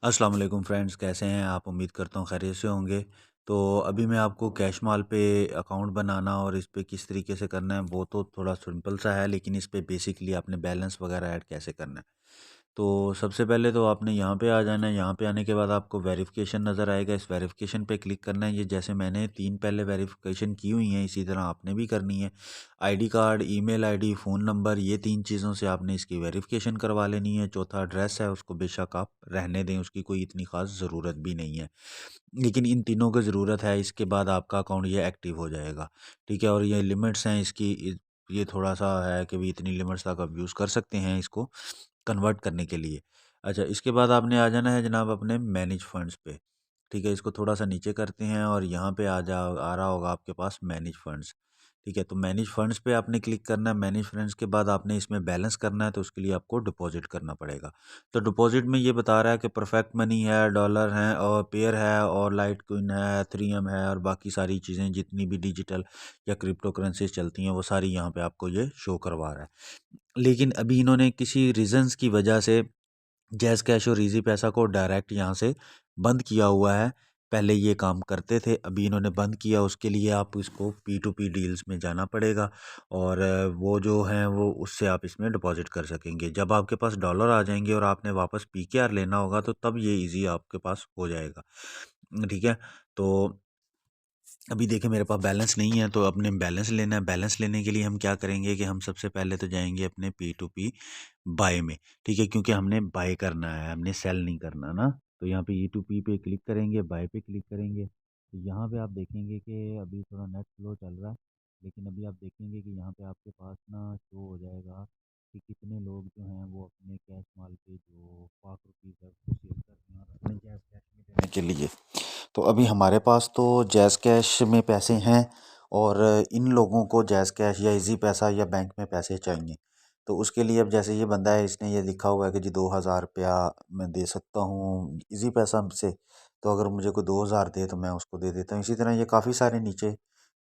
अस्सलाम वालेकुम फ्रेंड्स, कैसे हैं आप? उम्मीद करता हूँ खैरियत से होंगे। तो अभी मैं आपको कैश माल पे अकाउंट बनाना और इस पे किस तरीके से करना है वो तो थोड़ा सिंपल सा है, लेकिन इस पे बेसिकली आपने बैलेंस वगैरह ऐड कैसे करना है। तो सबसे पहले तो आपने यहाँ पे आ जाना है। यहाँ पे आने के बाद आपको वेरिफिकेशन नज़र आएगा, इस वेरिफिकेशन पे क्लिक करना है। ये जैसे मैंने 3 पहले वेरिफिकेशन की हुई हैं, इसी तरह आपने भी करनी है। ID card, email ID, phone number, ये 3 चीज़ों से आपने इसकी वेरिफिकेशन करवा लेनी है। चौथा एड्रेस है, उसको बेशक आप रहने दें, उसकी कोई इतनी ख़ास ज़रूरत भी नहीं है। लेकिन इन तीनों की ज़रूरत है, इसके बाद आपका अकाउंट ये एक्टिव हो जाएगा। ठीक है? और ये लिमिट्स हैं इसकी, ये थोड़ा-सा है कि भी इतनी लिमिट्स तक आप यूज़ कर सकते हैं इसको कन्वर्ट करने के लिए। अच्छा, इसके बाद आपने आ जाना है जनाब अपने मैनेज फंड्स पे। ठीक है? इसको थोड़ा-सा नीचे करते हैं और यहाँ पे आ रहा होगा आपके पास मैनेज फंड्स। ठीक है? तो मैनेज फंड्स पे आपने क्लिक करना है। मैनेज फंड्स के बाद आपने इसमें बैलेंस करना है, तो उसके लिए आपको डिपॉज़िट करना पड़ेगा। तो डिपॉज़िट में ये बता रहा है कि परफेक्ट मनी है, डॉलर हैं और पेयर है और लाइट कॉइन है, एथेरियम है और बाकी सारी चीज़ें जितनी भी डिजिटल या क्रिप्टो करेंसीज़ चलती हैं वो सारी यहाँ पे आपको ये शो करवा रहा है। लेकिन अभी इन्होंने किसी रीज़न्स की वजह से जैज़ कैश और ईज़ी पैसा को डायरेक्ट यहाँ से बंद किया हुआ है। पहले ये काम करते थे, अभी इन्होंने बंद किया, उसके लिए आप इसको P2P डील्स में जाना पड़ेगा और वो जो हैं वो उससे आप इसमें डिपॉज़िट कर सकेंगे। जब आपके पास डॉलर आ जाएँगे और आपने वापस PKR लेना होगा तो तब ये ईज़ी आपके पास हो जाएगा। ठीक है? तो अभी देखिए मेरे पास बैलेंस नहीं है, तो अपने बैलेंस लेना है। बैलेंस लेने के लिए हम क्या करेंगे कि हम सबसे पहले तो जाएँगे अपने P2P बाय में। ठीक है? क्योंकि हमने बाय करना है, हमने सेल नहीं करना ना। तो यहाँ पे E2P पे क्लिक करेंगे, बाय पे क्लिक करेंगे। तो यहाँ पे आप देखेंगे कि अभी थोड़ा नेट स्लो चल रहा है, लेकिन अभी आप देखेंगे कि यहाँ पे आपके पास ना शो हो जाएगा कि कितने लोग जो हैं वो अपने कैश माल पे जो ₹5 है उसको सेल कर रहे हैं और अपने जैज़ कैश में देने के लिए। तो अभी हमारे पास तो जैज़ कैश में पैसे हैं और इन लोगों को जैज़ कैश या इजी पैसा या बैंक में पैसे चाहिए। तो उसके लिए अब जैसे ये बंदा है, इसने ये लिखा हुआ है कि जी 2000 रुपया मैं दे सकता हूँ इजी पैसा से। तो अगर मुझे कोई 2000 दे तो मैं उसको दे देता हूँ। इसी तरह ये काफ़ी सारे नीचे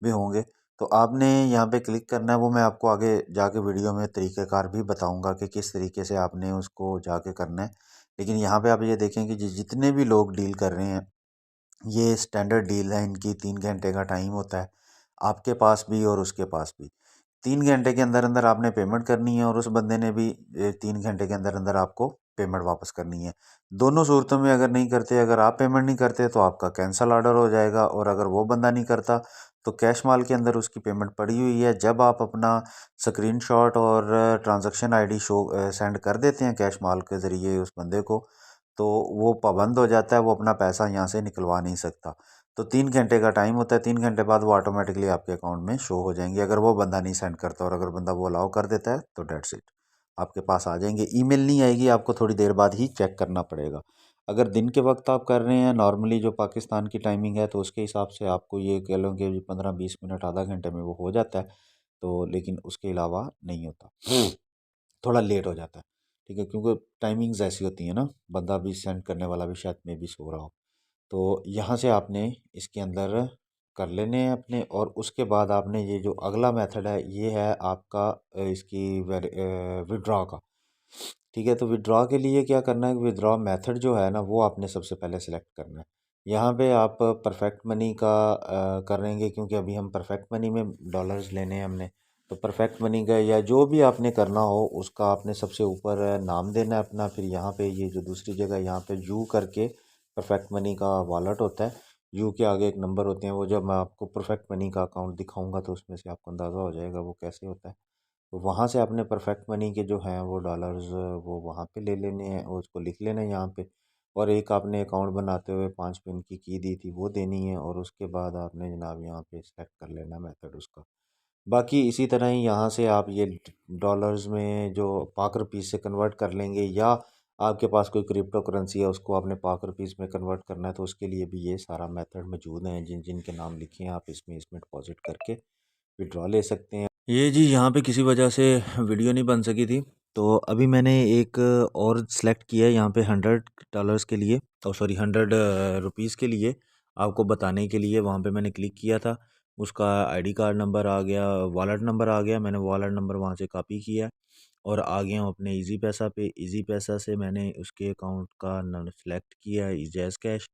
भी होंगे। तो आपने यहाँ पे क्लिक करना है, वो मैं आपको आगे जाके वीडियो में तरीक़ेकार भी बताऊँगा कि किस तरीके से आपने उसको जाके करना है। लेकिन यहाँ पे आप ये देखें कि जितने भी लोग डील कर रहे हैं, ये स्टैंडर्ड डील है, इनकी 3 घंटे का टाइम होता है, आपके पास भी और उसके पास भी। 3 घंटे के अंदर अंदर आपने पेमेंट करनी है और उस बंदे ने भी 3 घंटे के अंदर अंदर आपको पेमेंट वापस करनी है। दोनों सूरतों में अगर नहीं करते, अगर आप पेमेंट नहीं करते तो आपका कैंसल ऑर्डर हो जाएगा, और अगर वो बंदा नहीं करता तो कैश माल के अंदर उसकी पेमेंट पड़ी हुई है। जब आप अपना स्क्रीनशॉट और ट्रांजैक्शन आईडी सेंड कर देते हैं कैश माल के ज़रिए उस बंदे को, तो वो पाबंद हो जाता है, वो अपना पैसा यहाँ से निकलवा नहीं सकता। तो 3 घंटे का टाइम होता है, 3 घंटे बाद वो ऑटोमेटिकली आपके अकाउंट में शो हो जाएंगे, अगर वो बंदा नहीं सेंड करता। और अगर बंदा वो अलाउ कर देता है तो डेट्स इट, आपके पास आ जाएंगे। ईमेल नहीं आएगी, आपको थोड़ी देर बाद ही चेक करना पड़ेगा। अगर दिन के वक्त आप कर रहे हैं नॉर्मली जो पाकिस्तान की टाइमिंग है, तो उसके हिसाब से आपको ये कह लो कि 15-20 मिनट आधा घंटे में वो हो जाता है। तो लेकिन उसके अलावा नहीं होता, थोड़ा लेट हो जाता है। ठीक है? क्योंकि टाइमिंग्स ऐसी होती हैं ना, बंदा भी सेंड करने वाला भी शायद में भी सो रहा हो। तो यहाँ से आपने इसके अंदर कर लेने हैं अपने, और उसके बाद आपने ये जो अगला मेथड है ये है आपका इसकी विड्रॉ का। ठीक है? तो विड्रॉ के लिए क्या करना है, विड्रॉ मेथड जो है ना वो आपने सबसे पहले सेलेक्ट करना है। यहाँ पे आप परफेक्ट मनी का करेंगे, क्योंकि अभी हम परफेक्ट मनी में डॉलर्स लेने हैं हमने। तो परफेक्ट मनी का या जो भी आपने करना हो उसका आपने सबसे ऊपर नाम देना है अपना। फिर यहाँ पे ये जो दूसरी जगह यहाँ पे यू करके परफेक्ट मनी का वॉलेट होता है, यू के आगे एक नंबर होते हैं, वो जब मैं आपको परफेक्ट मनी का अकाउंट दिखाऊंगा तो उसमें से आपको अंदाज़ा हो जाएगा वो कैसे होता है। तो वहाँ से आपने परफेक्ट मनी के जो हैं वो डॉलर्स वो वहाँ पे ले लेने हैं और उसको लिख लेना है यहाँ पे। और एक आपने अकाउंट बनाते हुए 5 पिन की दी थी वो देनी है, और उसके बाद आपने जनाब यहाँ पे सेलेक्ट कर लेना मेथड उसका। बाकी इसी तरह ही यहाँ से आप ये डॉलर्स में जो पाक रुपीज़ से कन्वर्ट कर लेंगे, या आपके पास कोई क्रिप्टो करेंसी है उसको आपने पाक रुपीज़ में कन्वर्ट करना है, तो उसके लिए भी ये सारा मेथड मौजूद हैं। जिन जिन के नाम लिखे हैं आप इसमें डिपॉजिट करके विड्रॉ ले सकते हैं। ये जी यहाँ पे किसी वजह से वीडियो नहीं बन सकी थी, तो अभी मैंने एक और सेलेक्ट किया है यहाँ पे $100 के लिए, और सॉरी 100 रुपीज़ के लिए आपको बताने के लिए वहाँ पे मैंने क्लिक किया था। उसका आईडी कार्ड नंबर आ गया, वॉलेट नंबर आ गया, मैंने वॉलेट नंबर वहाँ से कॉपी किया और आ गया हूँ अपने ईज़ी पैसा पे। ईज़ी पैसा से मैंने उसके अकाउंट का न सेलेक्ट किया है जैज़ कैश,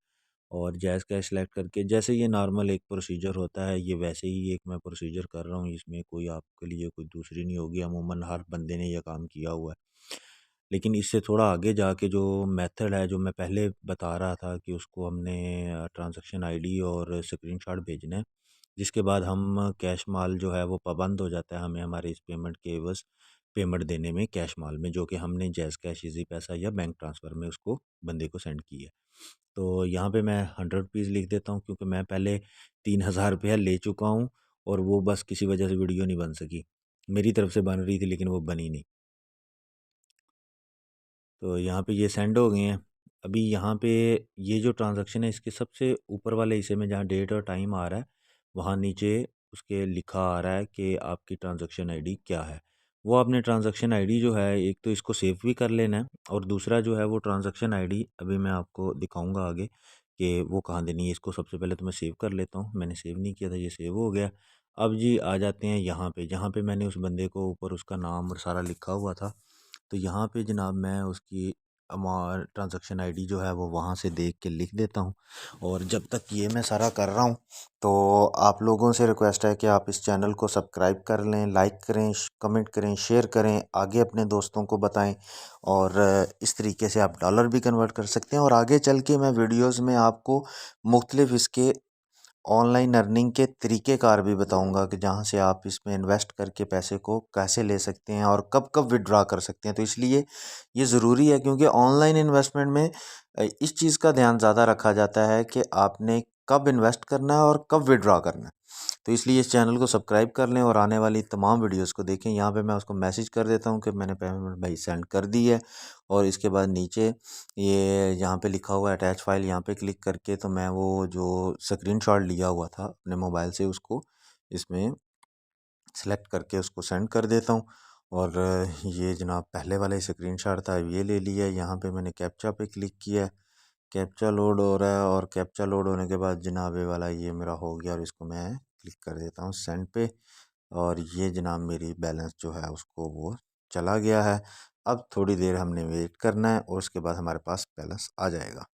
और जैज़ कैश सेलेक्ट करके जैसे ये नॉर्मल एक प्रोसीजर होता है, ये वैसे ही एक मैं प्रोसीजर कर रहा हूँ। इसमें कोई आपके लिए कोई दूसरी नहीं होगी, अमूमन हर बंदे ने ये काम किया हुआ है। लेकिन इससे थोड़ा आगे जाके जो मेथड है, जो मैं पहले बता रहा था कि उसको हमने ट्रांज़ैक्शन आईडी और स्क्रीनशॉट भेजना है, जिसके बाद हम कैश माल जो है वो पाबंद हो जाता है हमें हमारे इस पेमेंट के एवज़ पेमेंट देने में कैश माल में, जो कि हमने जैज़ कैश, ईज़ी पैसा या बैंक ट्रांसफ़र में उसको बंदे को सेंड की है। तो यहाँ पे मैं 100 रुपीज़ लिख देता हूँ, क्योंकि मैं पहले 3000 रुपया ले चुका हूँ और वो बस किसी वजह से वीडियो नहीं बन सकी। मेरी तरफ से बन रही थी लेकिन वो बनी नहीं। तो यहाँ पे ये सेंड हो गए हैं। अभी यहाँ पे ये जो ट्रांज़ैक्शन है इसके सबसे ऊपर वाले हिस्से में जहाँ डेट और टाइम आ रहा है, वहाँ नीचे उसके लिखा आ रहा है कि आपकी ट्रांज़ैक्शन आईडी क्या है। वो आपने ट्रांज़ैक्शन आईडी जो है, एक तो इसको सेव भी कर लेना है, और दूसरा जो है वो ट्रांज़ैक्शन आईडी अभी मैं आपको दिखाऊँगा आगे कि वो कहाँ देनी है। इसको सबसे पहले तो मैं सेव कर लेता हूँ। मैंने सेव नहीं किया था, ये सेव हो गया। अब जी आ जाते हैं यहाँ पे, जहाँ पे मैंने उस बंदे को ऊपर उसका नाम और सारा लिखा हुआ था। तो यहाँ पे जनाब मैं उसकी ट्रांजैक्शन आईडी जो है वो वहाँ से देख के लिख देता हूँ। और जब तक ये मैं सारा कर रहा हूँ, तो आप लोगों से रिक्वेस्ट है कि आप इस चैनल को सब्सक्राइब कर लें, लाइक करें, कमेंट करें, शेयर करें, आगे अपने दोस्तों को बताएं। और इस तरीके से आप डॉलर भी कन्वर्ट कर सकते हैं। और आगे चल के मैं वीडियोज़ में आपको मुख्तलिफ इसके ऑनलाइन अर्निंग के तरीक़ेकार भी बताऊंगा कि जहां से आप इसमें इन्वेस्ट करके पैसे को कैसे ले सकते हैं और कब कब विड्रॉ कर सकते हैं। तो इसलिए ये ज़रूरी है, क्योंकि ऑनलाइन इन्वेस्टमेंट में इस चीज़ का ध्यान ज़्यादा रखा जाता है कि आपने कब इन्वेस्ट करना है और कब विड्रॉ करना है। तो इसलिए इस चैनल को सब्सक्राइब कर लें और आने वाली तमाम वीडियोस को देखें। यहाँ पे मैं उसको मैसेज कर देता हूँ कि मैंने पेमेंट भाई सेंड कर दी है। और इसके बाद नीचे ये यहाँ पे लिखा हुआ है अटैच फाइल, यहाँ पे क्लिक करके तो मैं वो जो स्क्रीनशॉट लिया हुआ था अपने मोबाइल से उसको इसमें सेलेक्ट करके उसको सेंड कर देता हूँ। और ये जनाब पहले वाला ही स्क्रीनशॉट था, ये ले लिया। यहाँ पे मैंने कैप्चा पे क्लिक किया, कैप्चा लोड हो रहा है, और कैप्चा लोड होने के बाद जनाब ये वाला ये मेरा हो गया, और इसको मैं क्लिक कर देता हूँ सेंड पे। और ये जनाब मेरी बैलेंस जो है उसको वो चला गया है। अब थोड़ी देर हमने वेट करना है और उसके बाद हमारे पास बैलेंस आ जाएगा।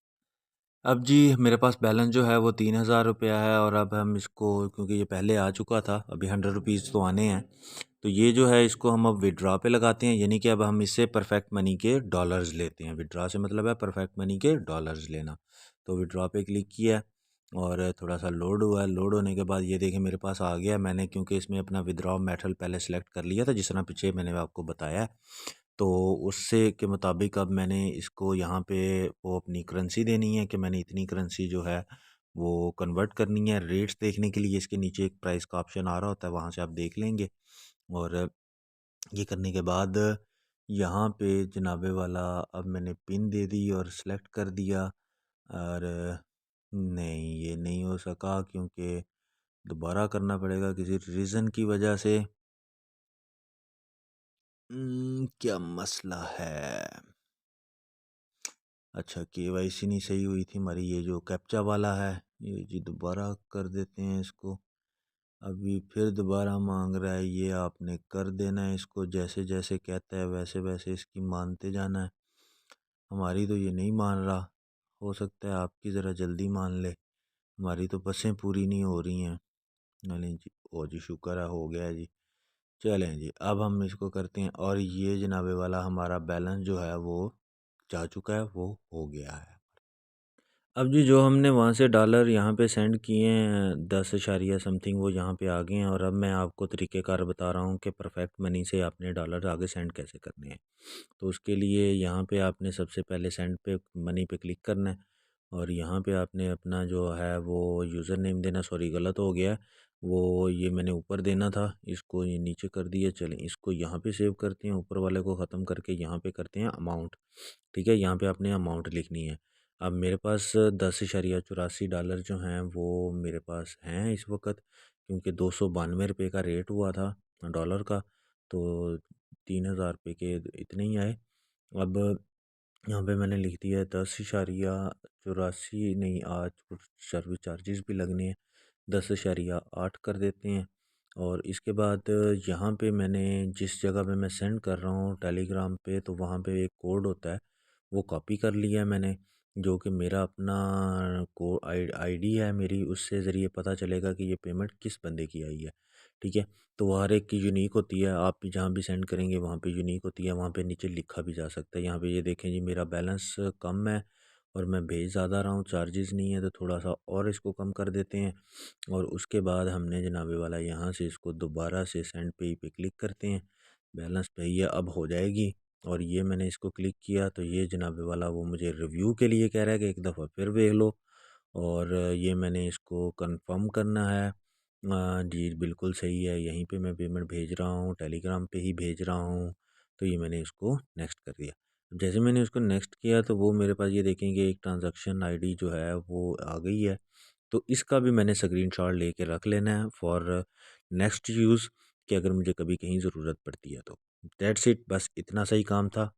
अब जी मेरे पास बैलेंस जो है वो 3000 रुपया है, और अब हम इसको, क्योंकि ये पहले आ चुका था, अभी 100 रुपीज़ तो आने हैं, तो ये जो है इसको हम अब विड्रॉ पे लगाते हैं। यानी कि अब हम इससे परफेक्ट मनी के डॉलर्स लेते हैं। विड्रॉ से मतलब है परफेक्ट मनी के डॉलर्स लेना। तो विड्रॉ पे क्लिक किया और थोड़ा सा लोड हुआ है। लोड होने के बाद ये देखें मेरे पास आ गया। मैंने क्योंकि इसमें अपना विड्रॉ मेथड पहले सेलेक्ट कर लिया था, जिस तरह पीछे मैंने आपको बताया है, तो उससे के मुताबिक अब मैंने इसको यहाँ पे वो अपनी करेंसी देनी है कि मैंने इतनी करेंसी जो है वो कन्वर्ट करनी है। रेट्स देखने के लिए इसके नीचे एक प्राइस का ऑप्शन आ रहा होता है, वहाँ से आप देख लेंगे। और ये करने के बाद यहाँ पे जनाबे वाला अब मैंने पिन दे दी और सेलेक्ट कर दिया। और नहीं, ये नहीं हो सका, क्योंकि दोबारा करना पड़ेगा किसी रीज़न की वजह से। क्या मसला है? अच्छा, केवाईसी नहीं सही हुई थी हमारी। ये जो कैप्चा वाला है, ये जी दोबारा कर देते हैं इसको। अभी फिर दोबारा मांग रहा है, ये आपने कर देना है इसको, जैसे जैसे कहता है वैसे वैसे इसकी मानते जाना है। हमारी तो ये नहीं मान रहा। हो सकता है आपकी ज़रा जल्दी मान ले, हमारी तो बसें पूरी नहीं हो रही हैं। नहीं जी, ओ जी शुक्र है हो गया जी। चलें जी, अब हम इसको करते हैं, और ये जनाबे वाला हमारा बैलेंस जो है वो जा चुका है, वो हो गया है। अब जी जो हमने वहाँ से डॉलर यहाँ पे सेंड किए हैं 10 समथिंग, वो यहाँ पे आ गए हैं। और अब मैं आपको तरीक़ेकार बता रहा हूँ कि परफेक्ट मनी से आपने डॉलर आगे सेंड कैसे करने हैं। तो उसके लिए यहाँ पे आपने सबसे पहले सेंड पे मनी पे क्लिक करना है, और यहाँ पे आपने अपना जो है वो यूज़र नेम देना। सॉरी गलत हो गया, वो ये मैंने ऊपर देना था, इसको ये नीचे कर दिया। चलें इसको यहाँ पे सेव करते हैं, ऊपर वाले को ख़त्म करके यहाँ पे करते हैं अमाउंट। ठीक है, यहाँ पे आपने अमाउंट लिखनी है। अब मेरे पास 10.84 डॉलर जो हैं वो मेरे पास हैं इस वक्त, क्योंकि 292 रुपये का रेट हुआ था डॉलर का, तो 3000 रुपये के इतने ही आए। अब यहाँ पे मैंने लिख दिया है 10.84, नहीं आज कुछ सर्विस चार्जेस भी लगने हैं, 10.8 कर देते हैं। और इसके बाद यहाँ पे मैंने जिस जगह पे मैं सेंड कर रहा हूँ टेलीग्राम पे, तो वहाँ पे एक कोड होता है, वो कॉपी कर लिया है मैंने, जो कि मेरा अपना को आईडी है मेरी, उससे ज़रिए पता चलेगा कि ये पेमेंट किस बंदे की आई है। ठीक है, तो वो हर एक की यूनिक होती है, आप भी जहाँ भी सेंड करेंगे वहाँ पे यूनिक होती है, वहाँ पे नीचे लिखा भी जा सकता है। यहाँ पे ये देखें जी, मेरा बैलेंस कम है और मैं भेज ज़्यादा रहा हूँ, चार्जेस नहीं है, तो थोड़ा सा और इसको कम कर देते हैं। और उसके बाद हमने जनाबे वाला यहाँ से इसको दोबारा से सेंड पे पे क्लिक करते हैं, बैलेंस पे ये अब हो जाएगी। और ये मैंने इसको क्लिक किया तो ये जनाबे वाला वो मुझे रिव्यू के लिए कह रहा है कि एक दफ़ा फिर देख लो। और ये मैंने इसको कंफर्म करना है। जी बिल्कुल सही है, यहीं पे मैं पेमेंट भेज रहा हूँ, टेलीग्राम पे ही भेज रहा हूँ। तो ये मैंने इसको नेक्स्ट कर दिया। जैसे मैंने उसको नेक्स्ट किया तो वो मेरे पास ये देखेंगे एक ट्रांजैक्शन आईडी जो है वो आ गई है। तो इसका भी मैंने स्क्रीनशॉट लेके रख लेना है फॉर नेक्स्ट यूज़, कि अगर मुझे कभी कहीं ज़रूरत पड़ती है तो। दैट्स इट, बस इतना सा ही काम था।